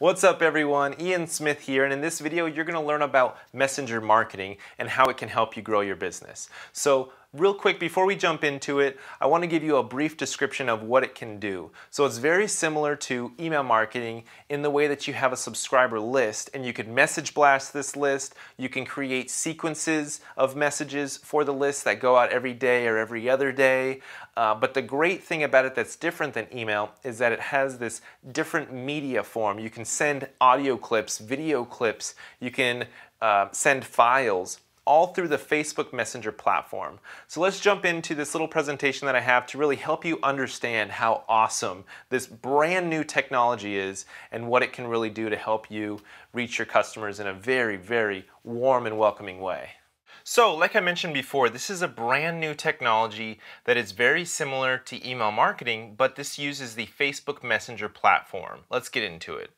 What's up everyone, Ian Smith here, and in this video you're going to learn about messenger marketing and how it can help you grow your business. So real quick before we jump into it, I want to give you a brief description of what it can do. So it's very similar to email marketing in the way that you have a subscriber list and you can message blast this list, you can create sequences of messages for the list that go out every day or every other day. But the great thing about it that's different than email is that it has this different media form. You can send audio clips, video clips, you can send files, all through the Facebook Messenger platform. So let's jump into this little presentation that I have to really help you understand how awesome this brand new technology is and what it can really do to help you reach your customers in a very, very warm and welcoming way. So, like I mentioned before, this is a brand new technology that is very similar to email marketing, but this uses the Facebook Messenger platform. Let's get into it.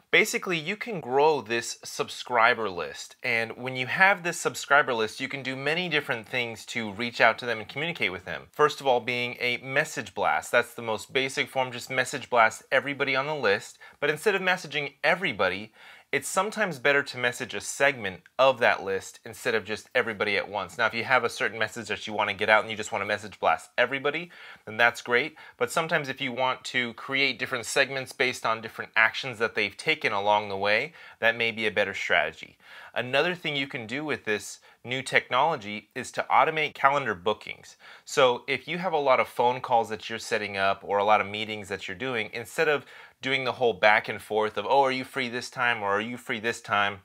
Basically, you can grow this subscriber list, and when you have this subscriber list, you can do many different things to reach out to them and communicate with them. First of all, being a message blast. That's the most basic form, just message blast everybody on the list, but instead of messaging everybody, it's sometimes better to message a segment of that list instead of just everybody at once. Now, if you have a certain message that you want to get out and you just want to message blast everybody, then that's great. But sometimes if you want to create different segments based on different actions that they've taken along the way, that may be a better strategy. Another thing you can do with this new technology is to automate calendar bookings. So if you have a lot of phone calls that you're setting up or a lot of meetings that you're doing, instead of doing the whole back and forth of, oh, are you free this time or are you free this time?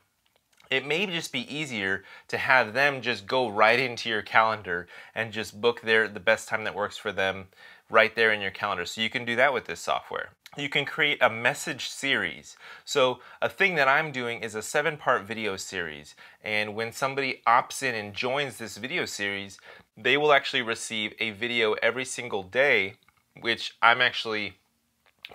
It may just be easier to have them just go right into your calendar and just book the best time that works for them right there in your calendar. So you can do that with this software. You can create a message series. So a thing that I'm doing is a 7-part video series. And when somebody opts in and joins this video series, they will actually receive a video every single day, which I'm actually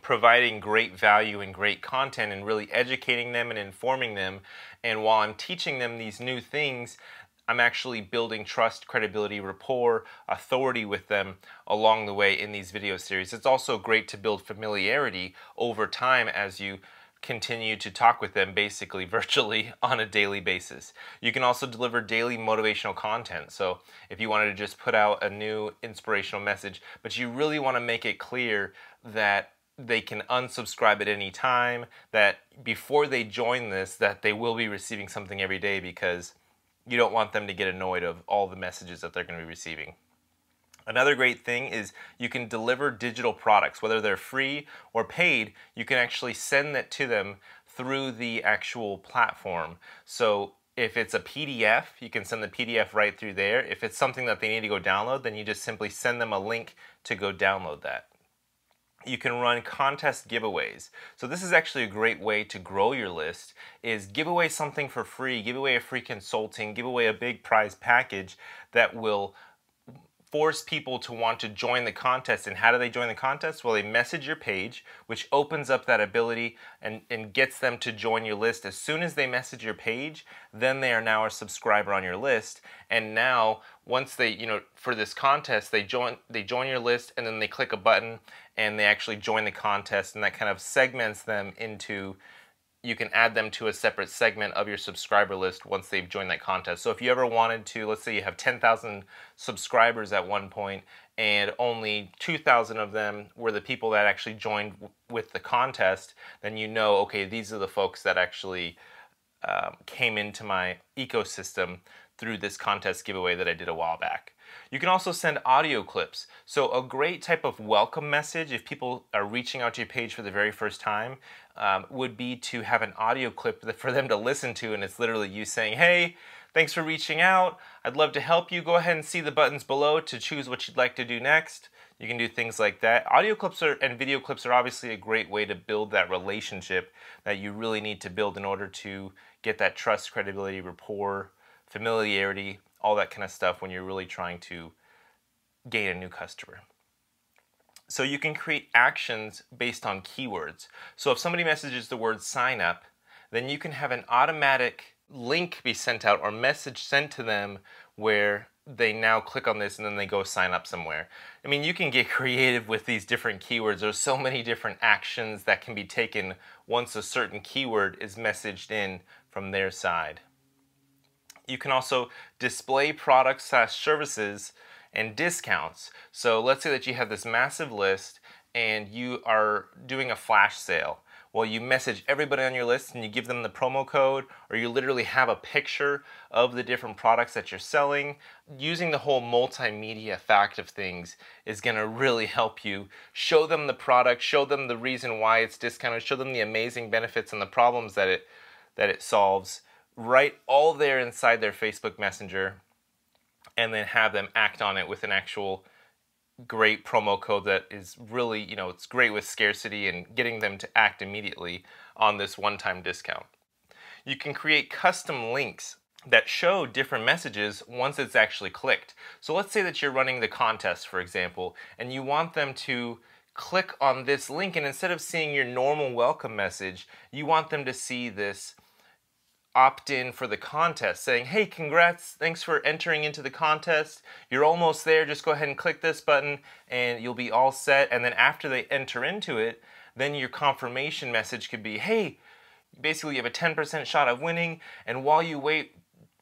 providing great value and great content and really educating them and informing them. And while I'm teaching them these new things, I'm actually building trust, credibility, rapport, authority with them along the way in these video series. It's also great to build familiarity over time as you continue to talk with them basically virtually on a daily basis. You can also deliver daily motivational content. So if you wanted to just put out a new inspirational message, but you really want to make it clear that they can unsubscribe at any time, that before they join this, that they will be receiving something every day because you don't want them to get annoyed of all the messages that they're going to be receiving. Another great thing is you can deliver digital products, whether they're free or paid, you can actually send that to them through the actual platform. So if it's a PDF, you can send the PDF right through there. If it's something that they need to go download, then you just simply send them a link to go download that. You can run contest giveaways. So this is actually a great way to grow your list, is give away something for free, give away a free consulting, give away a big prize package that will force people to want to join the contest. And how do they join the contest? Well, they message your page, which opens up that ability and gets them to join your list. As soon as they message your page, then they are now a subscriber on your list. And now, once they, for this contest, they join your list and then they click a button and they actually join the contest, and that kind of segments them into, you can add them to a separate segment of your subscriber list once they've joined that contest. So if you ever wanted to, let's say you have 10,000 subscribers at one point and only 2,000 of them were the people that actually joined with the contest, then you know, okay, these are the folks that actually came into my ecosystem through this contest giveaway that I did a while back. You can also send audio clips. So a great type of welcome message, if people are reaching out to your page for the very first time, would be to have an audio clip for them to listen to, and it's literally you saying, hey, thanks for reaching out. I'd love to help you. Go ahead and see the buttons below to choose what you'd like to do next. You can do things like that. Audio clips and video clips are obviously a great way to build that relationship that you really need to build in order to get that trust, credibility, rapport, familiarity, all that kind of stuff when you're really trying to gain a new customer. So you can create actions based on keywords. So if somebody messages the word sign up, then you can have an automatic link be sent out or message sent to them where they now click on this and then they go sign up somewhere. I mean, you can get creative with these different keywords. There's so many different actions that can be taken once a certain keyword is messaged in from their side. You can also display products/services and discounts. So let's say that you have this massive list and you are doing a flash sale. Well, you message everybody on your list and you give them the promo code, or you literally have a picture of the different products that you're selling. Using the whole multimedia fact of things is going to really help you show them the product, show them the reason why it's discounted, show them the amazing benefits and the problems that it solves, right all there inside their Facebook Messenger, and then have them act on it with an actual great promo code that is really, it's great with scarcity and getting them to act immediately on this one-time discount. You can create custom links that show different messages once it's actually clicked. So let's say that you're running the contest, for example, and you want them to click on this link, and instead of seeing your normal welcome message, you want them to see this opt-in for the contest saying, hey, congrats, thanks for entering into the contest, you're almost there, just go ahead and click this button and you'll be all set. And then after they enter into it, then your confirmation message could be, hey, basically you have a 10% shot of winning, and while you wait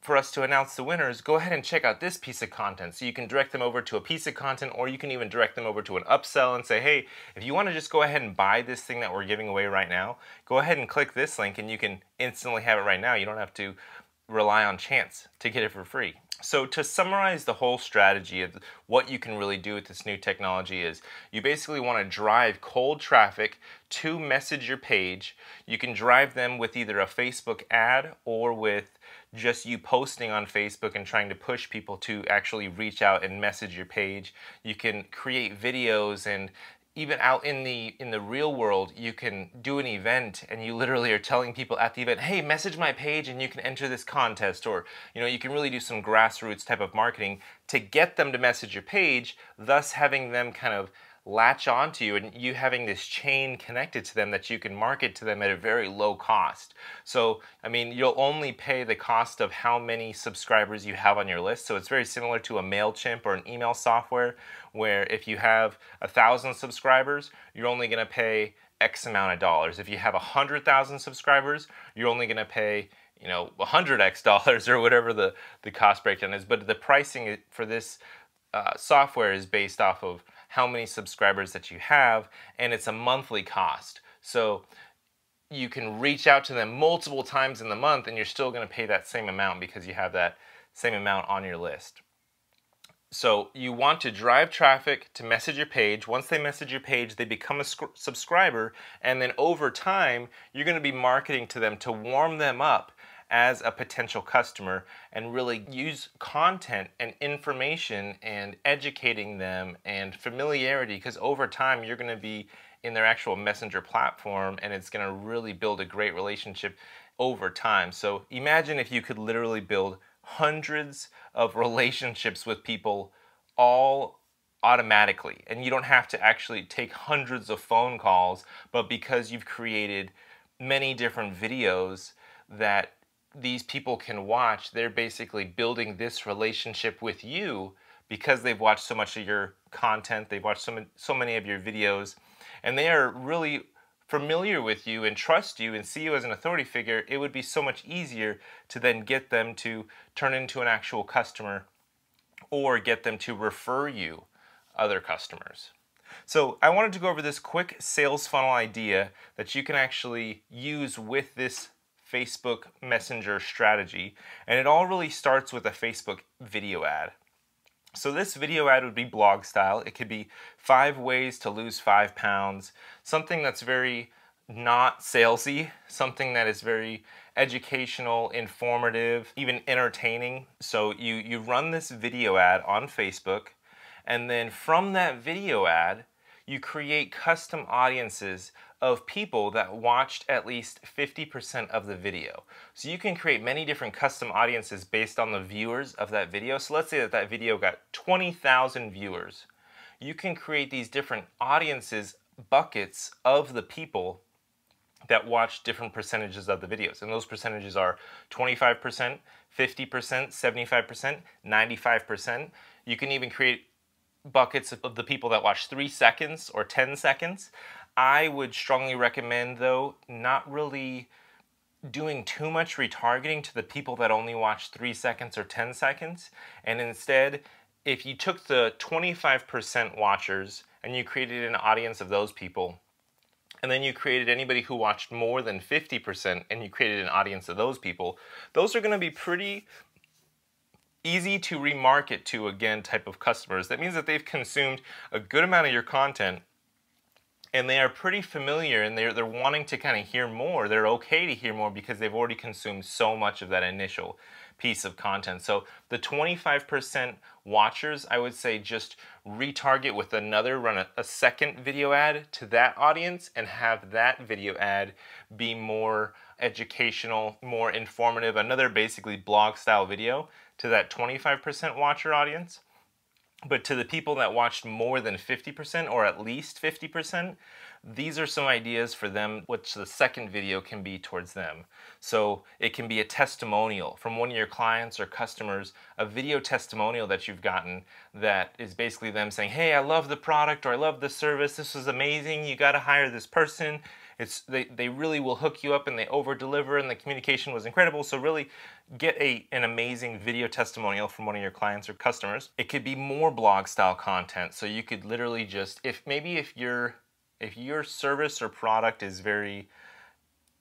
for us to announce the winners, go ahead and check out this piece of content. So you can direct them over to a piece of content, or you can even direct them over to an upsell and say, hey, if you want to just go ahead and buy this thing that we're giving away right now, go ahead and click this link and you can instantly have it right now. You don't have to rely on chance to get it for free. So to summarize the whole strategy of what you can really do with this new technology is you basically want to drive cold traffic to message your page. You can drive them with either a Facebook ad or with just you posting on Facebook and trying to push people to actually reach out and message your page. You can create videos, and even out in the real world, you can do an event and you literally are telling people at the event, hey, message my page and you can enter this contest. Or you can really do some grassroots type of marketing to get them to message your page, thus having them kind of latch onto you and you having this chain connected to them that you can market to them at a very low cost. So, I mean, you'll only pay the cost of how many subscribers you have on your list. So it's very similar to a MailChimp or an email software, where if you have 1,000 subscribers, you're only going to pay X amount of dollars. If you have 100,000 subscribers, you're only going to pay 100x dollars or whatever the cost breakdown is. But the pricing for this software is based off of how many subscribers that you have, and it's a monthly cost. So you can reach out to them multiple times in the month and you're still going to pay that same amount because you have that same amount on your list. So you want to drive traffic to message your page. Once they message your page, they become a subscriber, and then over time you're going to be marketing to them to warm them up as a potential customer and really use content and information and educating them and familiarity, because over time you're going to be in their actual messenger platform and it's going to really build a great relationship over time. So imagine if you could literally build hundreds of relationships with people all automatically, and you don't have to actually take hundreds of phone calls, but because you've created many different videos that these people can watch, they're basically building this relationship with you because they've watched so much of your content, they've watched so many of your videos, and they are really familiar with you and trust you and see you as an authority figure. It would be so much easier to then get them to turn into an actual customer or get them to refer you other customers. So I wanted to go over this quick sales funnel idea that you can actually use with this Facebook Messenger strategy, and it all really starts with a Facebook video ad. So this video ad would be blog style. It could be 5 ways to lose 5 pounds, something that's very not salesy, something that is very educational, informative, even entertaining. So you run this video ad on Facebook, and then from that video ad, you create custom audiences of people that watched at least 50% of the video. So you can create many different custom audiences based on the viewers of that video. So let's say that that video got 20,000 viewers. You can create these different audiences, buckets of the people that watch different percentages of the videos. And those percentages are 25%, 50%, 75%, 95%. You can even create buckets of the people that watch 3 seconds or 10 seconds. I would strongly recommend, though, not really doing too much retargeting to the people that only watch 3 seconds or 10 seconds. And instead, if you took the 25% watchers and you created an audience of those people, and then you created anybody who watched more than 50% and you created an audience of those people, those are going to be pretty easy to remarket to, again, type of customers. That means that they've consumed a good amount of your content and they are pretty familiar and they're wanting to kind of hear more. They're okay to hear more because they've already consumed so much of that initial piece of content. So the 25% watchers, I would say just retarget with another, run a second video ad to that audience and have that video ad be more educational, more informative, another basically blog style video to that 25% watcher audience. But to the people that watched more than 50% or at least 50%, these are some ideas for them, which the second video can be towards them. So it can be a testimonial from one of your clients or customers, a video testimonial that you've gotten that is basically them saying, hey, I love the product or I love the service. This was amazing. You got to hire this person. They really will hook you up and they over deliver and the communication was incredible. So really get an amazing video testimonial from one of your clients or customers. It could be more blog style content. So you could literally just, if your service or product is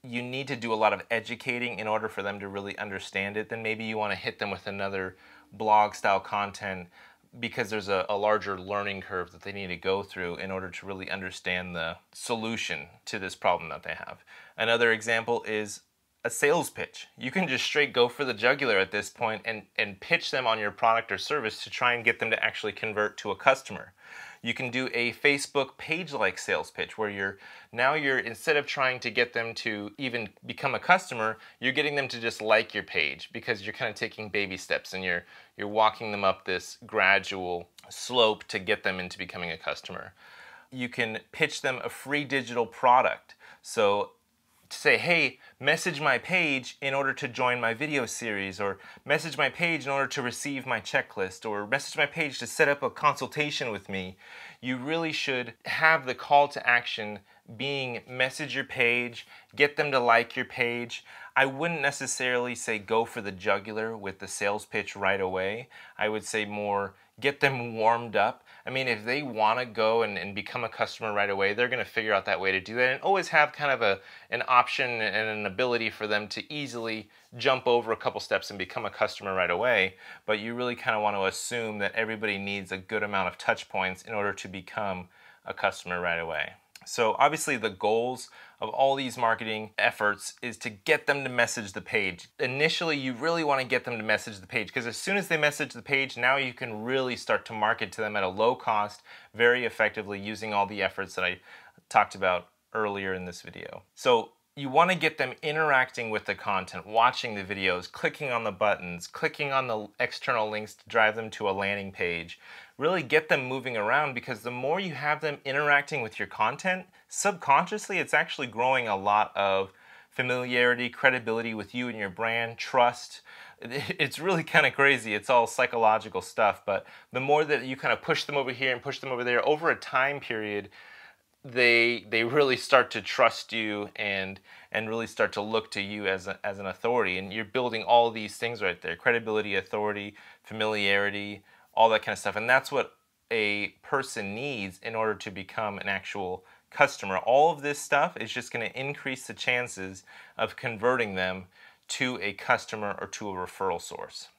you need to do a lot of educating in order for them to really understand it, then maybe you want to hit them with another blog style content because there's a larger learning curve that they need to go through in order to really understand the solution to this problem that they have. Another example is a sales pitch. You can just straight go for the jugular at this point and pitch them on your product or service to try and get them to actually convert to a customer. You can do a Facebook page-like sales pitch where you're instead of trying to get them to even become a customer, you're getting them to just like your page because you're kind of taking baby steps and you're walking them up this gradual slope to get them into becoming a customer. You can pitch them a free digital product. So to say, hey, message my page in order to join my video series, or message my page in order to receive my checklist, or message my page to set up a consultation with me. You really should have the call to action being message your page, get them to like your page. I wouldn't necessarily say go for the jugular with the sales pitch right away. I would say more get them warmed up. I mean, if they want to go and become a customer right away, they're going to figure out that way to do that and always have kind of an option and an ability for them to easily jump over a couple steps and become a customer right away. But you really kind of want to assume that everybody needs a good amount of touch points in order to become a customer right away. So obviously the goals of all these marketing efforts is to get them to message the page. Initially, you really want to get them to message the page because as soon as they message the page, now you can really start to market to them at a low cost, very effectively using all the efforts that I talked about earlier in this video. So you want to get them interacting with the content, watching the videos, clicking on the buttons, clicking on the external links to drive them to a landing page. Really get them moving around because the more you have them interacting with your content, subconsciously it's actually growing a lot of familiarity, credibility with you and your brand, trust. It's really kind of crazy. It's all psychological stuff, but the more that you kind of push them over here and push them over there over a time period, they really start to trust you and really start to look to you as an authority. And you're building all these things right there: credibility, authority, familiarity, all that kind of stuff. And that's what a person needs in order to become an actual customer. All of this stuff is just going to increase the chances of converting them to a customer or to a referral source.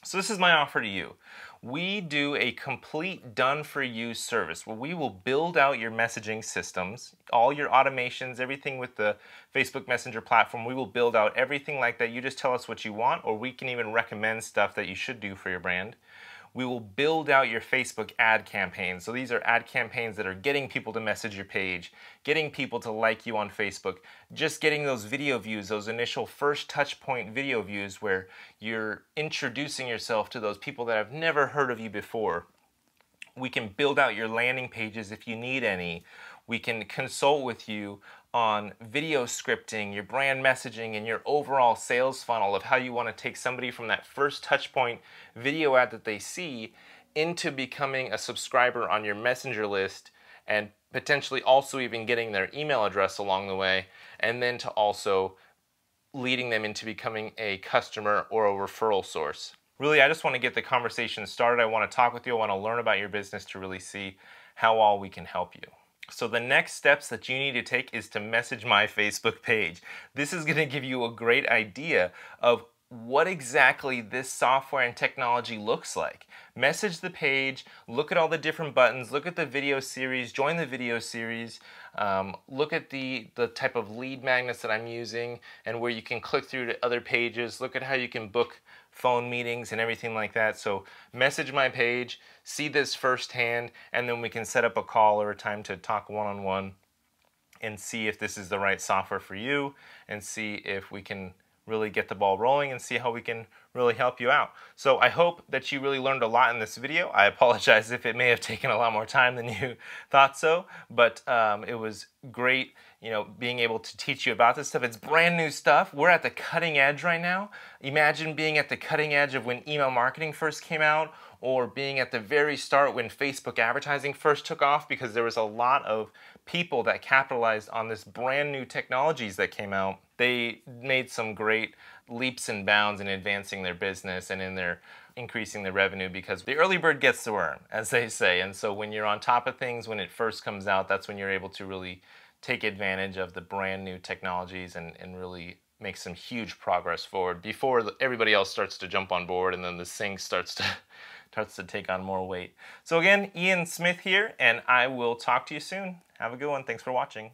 So this is my offer to you. We do a complete done-for-you service where we will build out your messaging systems, all your automations, everything with the Facebook Messenger platform. We will build out everything like that. You just tell us what you want, or we can even recommend stuff that you should do for your brand. We will build out your Facebook ad campaigns. So these are ad campaigns that are getting people to message your page, getting people to like you on Facebook, just getting those video views, those initial first touch point video views where you're introducing yourself to those people that have never heard of you before. We can build out your landing pages if you need any. We can consult with you on video scripting, your brand messaging, and your overall sales funnel of how you want to take somebody from that first touch point video ad that they see into becoming a subscriber on your messenger list, and potentially also even getting their email address along the way, and then to also leading them into becoming a customer or a referral source. Really, I just want to get the conversation started. I want to talk with you. I want to learn about your business to really see how all we can help you. So the next steps that you need to take is to message my Facebook page. This is going to give you a great idea of what exactly this software and technology looks like. Message the page, look at all the different buttons, look at the video series, join the video series, look at the type of lead magnets that I'm using and where you can click through to other pages, look at how you can book phone meetings and everything like that. So message my page, see this firsthand, and then we can set up a call or a time to talk one-on-one and see if this is the right software for you, and see if we can really get the ball rolling and see how we can really help you out. So I hope that you really learned a lot in this video. I apologize if it may have taken a lot more time than you thought so, but it was great, being able to teach you about this stuff. It's brand new stuff. We're at the cutting edge right now. Imagine being at the cutting edge of when email marketing first came out, or being at the very start when Facebook advertising first took off, because there was a lot of people that capitalized on this brand new technologies that came out. They made some great leaps and bounds in advancing their business and in their increasing their revenue, because the early bird gets the worm, as they say. And so when you're on top of things, when it first comes out, that's when you're able to really take advantage of the brand new technologies and really make some huge progress forward before everybody else starts to jump on board, and then this thing starts to take on more weight. So again, Ian Smith here, and I will talk to you soon. Have a good one. Thanks for watching.